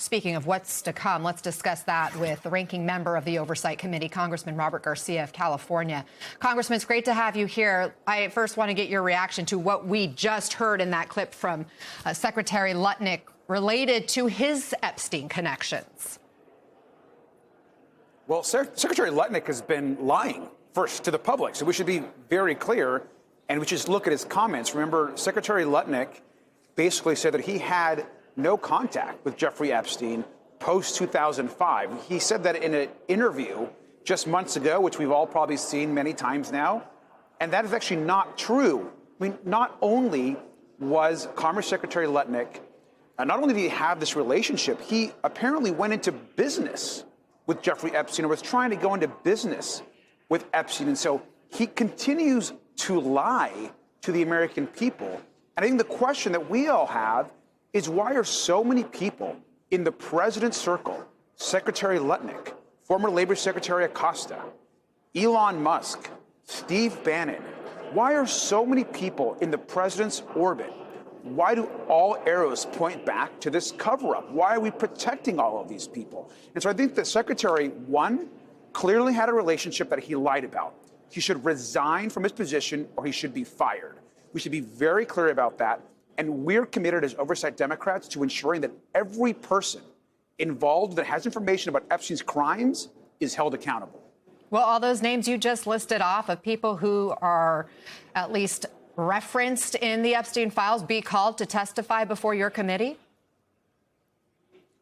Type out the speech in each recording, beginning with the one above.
Speaking of what's to come, let's discuss that with the ranking member of the Oversight Committee, Congressman Robert Garcia of California. Congressman, it's great to have you here. I first want to get your reaction to what we just heard in that clip from Secretary Lutnick related to his Epstein connections. Well, Secretary Lutnick has been lying first to the public, so we should be very clear, and we should just look at his comments. Remember, Secretary Lutnick basically said that he had no contact with Jeffrey Epstein post-2005. He said that in an interview just months ago, which we've all probably seen many times now, and that is actually not true. I mean, not only was Commerce Secretary Lutnick, not only did he have this relationship, he apparently went into business with Jeffrey Epstein or was trying to go into business with Epstein. And so he continues to lie to the American people. And I think the question that we all have is, why are so many people in the president's circle, Secretary Lutnick, former Labor Secretary Acosta, Elon Musk, Steve Bannon, why are so many people in the president's orbit? Why do all arrows point back to this cover-up? Why are we protecting all of these people? And so I think the Secretary, one, clearly had a relationship that he lied about. He should resign from his position or he should be fired. We should be very clear about that. And we're committed as Oversight Democrats to ensuring that every person involved that has information about Epstein's crimes is held accountable. Well, all those names you just listed off of people who are at least referenced in the Epstein files be called to testify before your committee?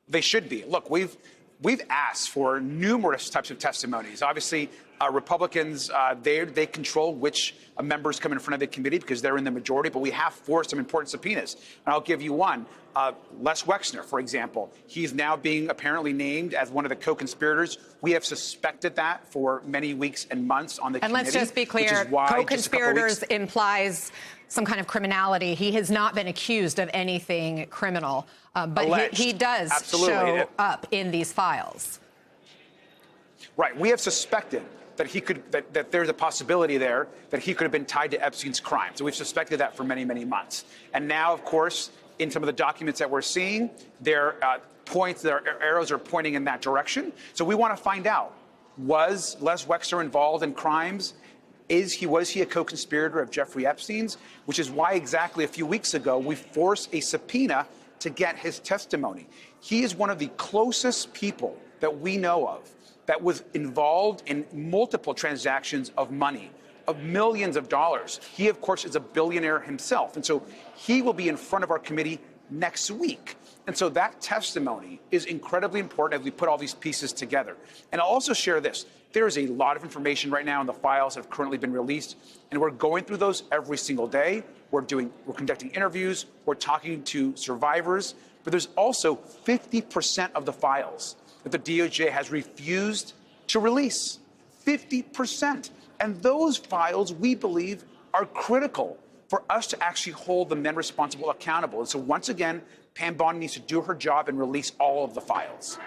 They should be. Look, we've asked for numerous types of testimonies. Obviously, Republicans, they control which members come in front of the committee because they're in the majority, but we have forced some important subpoenas. And I'll give you one. Les Wexner, for example, he's now being apparently named as one of the co-conspirators. We have suspected that for many weeks and months on the committee. And let's just be clear, co-conspirators implies some kind of criminality. He has not been accused of anything criminal, but he does show up in these files. Right. We have suspected that he could, that there's a possibility there that he could have been tied to Epstein's crime. So we've suspected that for many, many months. And now, of course, in some of the documents that we're seeing, their arrows are pointing in that direction. So we want to find out, was Les Wexner involved in crimes? Was he a co-conspirator of Jeffrey Epstein's? Which is why exactly a few weeks ago we forced a subpoena to get his testimony. He is one of the closest people that we know of that was involved in multiple transactions of money, of millions of dollars. He, of course, is a billionaire himself. And so he will be in front of our committee next week. And so that testimony is incredibly important as we put all these pieces together. And I'll also share this. There is a lot of information right now in the files that have currently been released, and we're going through those every single day. We're conducting interviews, we're talking to survivors, but there's also 50% of the files that the DOJ has refused to release. 50%. And those files, we believe, are critical for us to actually hold the men responsible accountable. And so once again, Pam Bondi needs to do her job and release all of the files.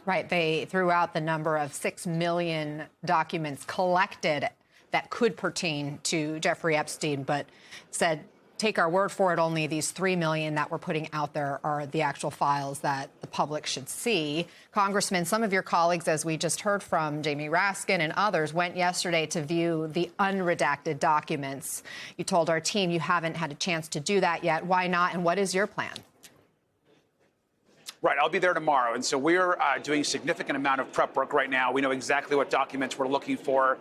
Right. They threw out the number of 6 million documents collected that could pertain to Jeffrey Epstein, but said, take our word for it, only these 3 million that we're putting out there are the actual files that the public should see. Congressman, some of your colleagues, as we just heard from Jamie Raskin and others, went yesterday to view the unredacted documents. You told our team you haven't had a chance to do that yet. Why not? And what is your plan? Right, I'll be there tomorrow. And so we're doing a significant amount of prep work right now. We know exactly what documents we're looking for.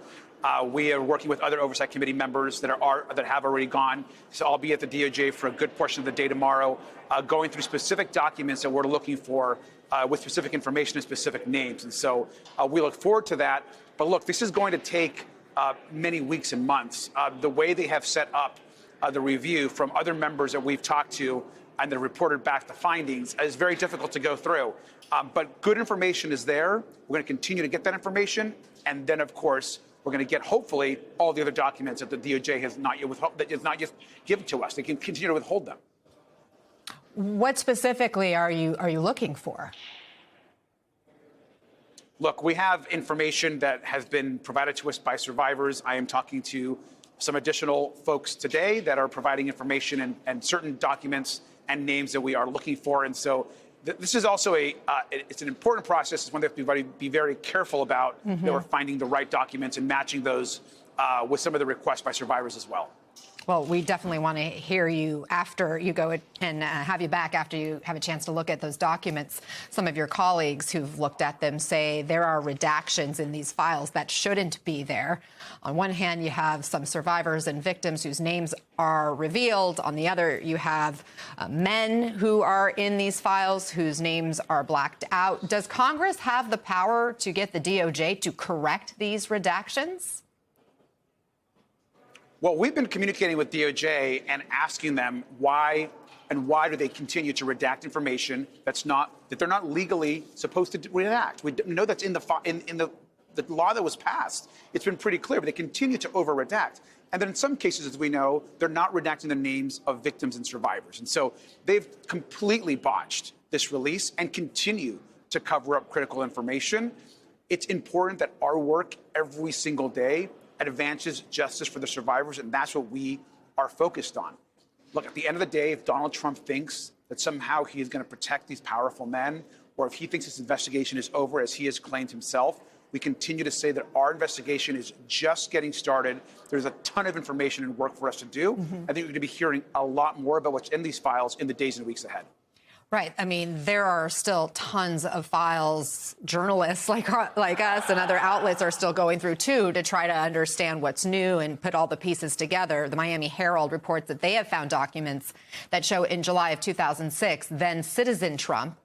We are working with other Oversight Committee members that have already gone. So I'll be at the DOJ for a good portion of the day tomorrow, going through specific documents that we're looking for with specific information and specific names. And so we look forward to that. But look, this is going to take many weeks and months. The way they have set up the review from other members that we've talked to and that reported back the findings is very difficult to go through. But good information is there. We're going to continue to get that information. And then, of course, we're going to get, hopefully, all the other documents that the DOJ has not yet given to us. They can continue to withhold them. What specifically are you looking for? Look, we have information that has been provided to us by survivors. I am talking to some additional folks today that are providing information and certain documents and names that we are looking for. And so This is also it's an important process. It's one that we have to be very careful about. That we're finding the right documents and matching those with some of the requests by survivors as well. Well, we definitely want to hear you after you go and have you back after you have a chance to look at those documents. Some of your colleagues who've looked at them say there are redactions in these files that shouldn't be there. On one hand, you have some survivors and victims whose names are revealed. On the other, you have men who are in these files whose names are blacked out. Does Congress have the power to get the DOJ to correct these redactions? Well, we've been communicating with DOJ and asking them why do they continue to redact information that they're not legally supposed to redact. We know that's in the law that was passed. It's been pretty clear, but they continue to over-redact. And then in some cases, as we know, they're not redacting the names of victims and survivors. And so they've completely botched this release and continue to cover up critical information. It's important that our work every single day advances justice for the survivors, and that's what we are focused on. Look, at the end of the day, if Donald Trump thinks that somehow he is going to protect these powerful men, or if he thinks this investigation is over, as he has claimed himself, we continue to say that our investigation is just getting started. There's a ton of information and work for us to do. I think we're going to be hearing a lot more about what's in these files in the days and weeks ahead. Right. I mean, there are still tons of files journalists like us and other outlets are still going through, too, to try to understand what's new and put all the pieces together. The Miami Herald reports that they have found documents that show in July of 2006, then citizen Trump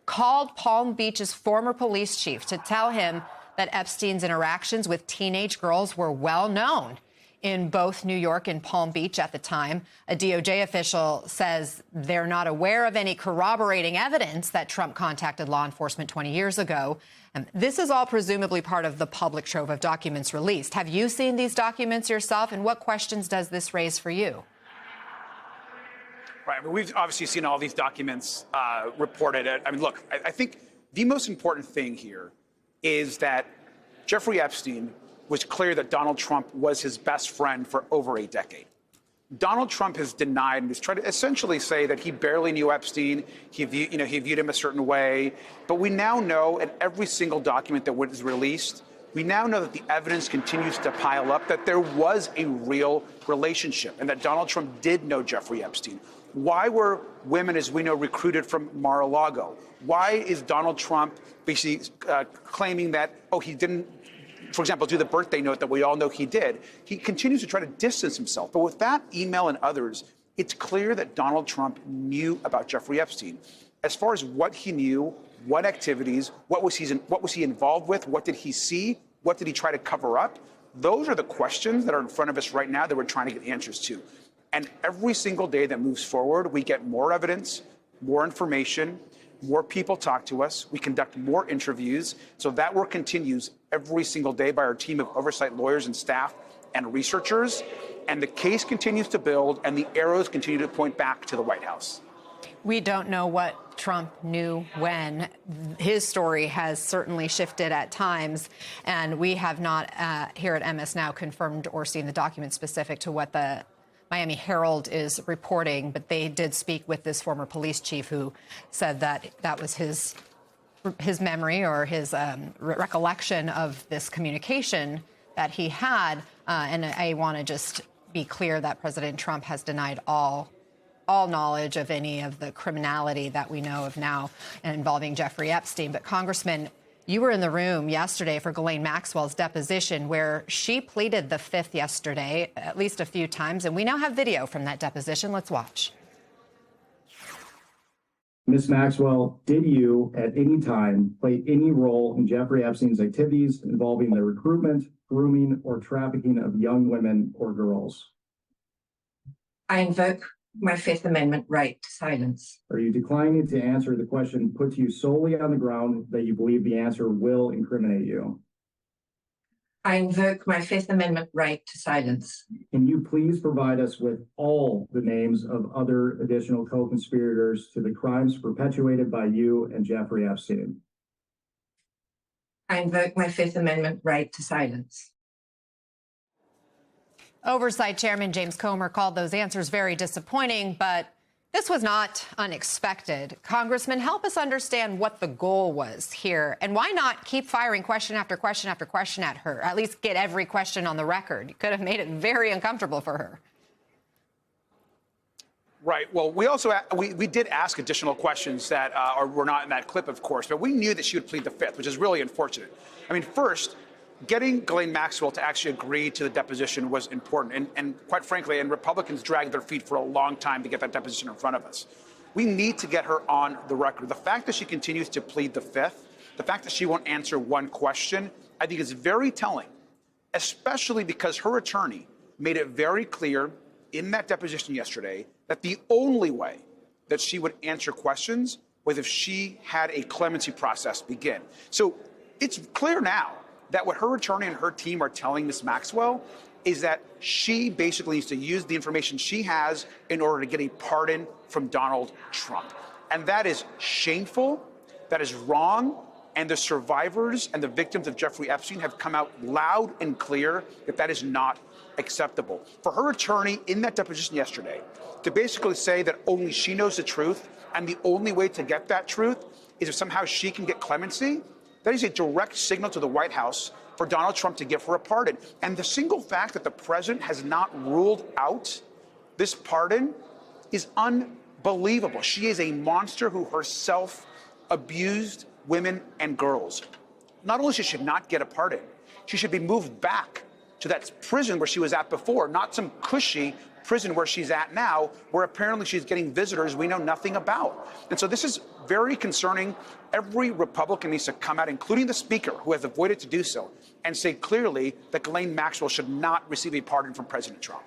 called Palm Beach's former police chief to tell him that Epstein's interactions with teenage girls were well known in both New York and Palm Beach at the time. A DOJ official says they're not aware of any corroborating evidence that Trump contacted law enforcement 20 years ago. And this is all presumably part of the public trove of documents released. Have you seen these documents yourself, and what questions does this raise for you? Right. I mean, we've obviously seen all these documents reported. I mean, look, I think the most important thing here is that Jeffrey Epstein was clear that Donald Trump was his best friend for over a decade. Donald Trump has denied and has tried to essentially say that he barely knew Epstein. He viewed him a certain way. But we now know, in every single document that was released, we now know that the evidence continues to pile up, that there was a real relationship and that Donald Trump did know Jeffrey Epstein. Why were women, as we know, recruited from Mar-a-Lago? Why is Donald Trump basically claiming that, he didn't, for example, do the birthday note that we all know he did? He continues to try to distance himself. But with that email and others, it's clear that Donald Trump knew about Jeffrey Epstein. As far as what he knew, what activities, what was he involved with, what did he see, what did he try to cover up? Those are the questions that are in front of us right now that we're trying to get answers to. And every single day that moves forward, we get more evidence, more information, more people talk to us. We conduct more interviews. So that work continues every single day by our team of oversight lawyers and staff and researchers. And the case continues to build, and the arrows continue to point back to the White House. We don't know what Trump knew when. His story has certainly shifted at times, and we have not here at MS Now confirmed or seen the documents specific to what the Miami Herald is reporting, but they did speak with this former police chief who said that that was his memory or his recollection of this communication that he had. And I want to just be clear that President Trump has denied all knowledge of any of the criminality that we know of now involving Jeffrey Epstein. But Congressman, you were in the room yesterday for Ghislaine Maxwell's deposition, where she pleaded the Fifth yesterday at least a few times. And we now have video from that deposition. Let's watch. Ms. Maxwell, did you at any time play any role in Jeffrey Epstein's activities involving the recruitment, grooming, or trafficking of young women or girls? I invoke my Fifth Amendment right to silence. Are you declining to answer the question put to you solely on the ground that you believe the answer will incriminate you? I invoke my Fifth Amendment right to silence. Can you please provide us with all the names of other additional co-conspirators to the crimes perpetuated by you and Jeffrey Epstein? I invoke my Fifth Amendment right to silence. Oversight Chairman James Comer called those answers very disappointing, but This was not unexpected. Congressman, help us understand what the goal was here, and why not keep firing question after question after question at her? At least get every question on the record. You could have made it very uncomfortable for her. Right. Well, we also we did ask additional questions that were not in that clip, of course, but we knew that she would plead the fifth, which is really unfortunate. I mean, first, getting Ghislaine Maxwell to actually agree to the deposition was important. And quite frankly, and Republicans dragged their feet for a long time to get that deposition in front of us. We need to get her on the record. The fact that she continues to plead the fifth, the fact that she won't answer one question, I think is very telling, especially because her attorney made it very clear in that deposition yesterday that the only way that she would answer questions was if she had a clemency process begin. So it's clear now that what her attorney and her team are telling Ms. Maxwell is that she basically needs to use the information she has in order to get a pardon from Donald Trump. And that is shameful, that is wrong, and the survivors and the victims of Jeffrey Epstein have come out loud and clear that that is not acceptable. For her attorney in that deposition yesterday to basically say that only she knows the truth and the only way to get that truth is if somehow she can get clemency, that is a direct signal to the White House for Donald Trump to give her a pardon. And the single fact that the president has not ruled out this pardon is unbelievable. She is a monster who herself abused women and girls. Not only should she not get a pardon, she should be moved back to that prison where she was at before, not some cushy prison where she's at now, where apparently she's getting visitors we know nothing about. And so this is very concerning. Every Republican needs to come out, including the Speaker, who has avoided to do so, and say clearly that Ghislaine Maxwell should not receive a pardon from President Trump.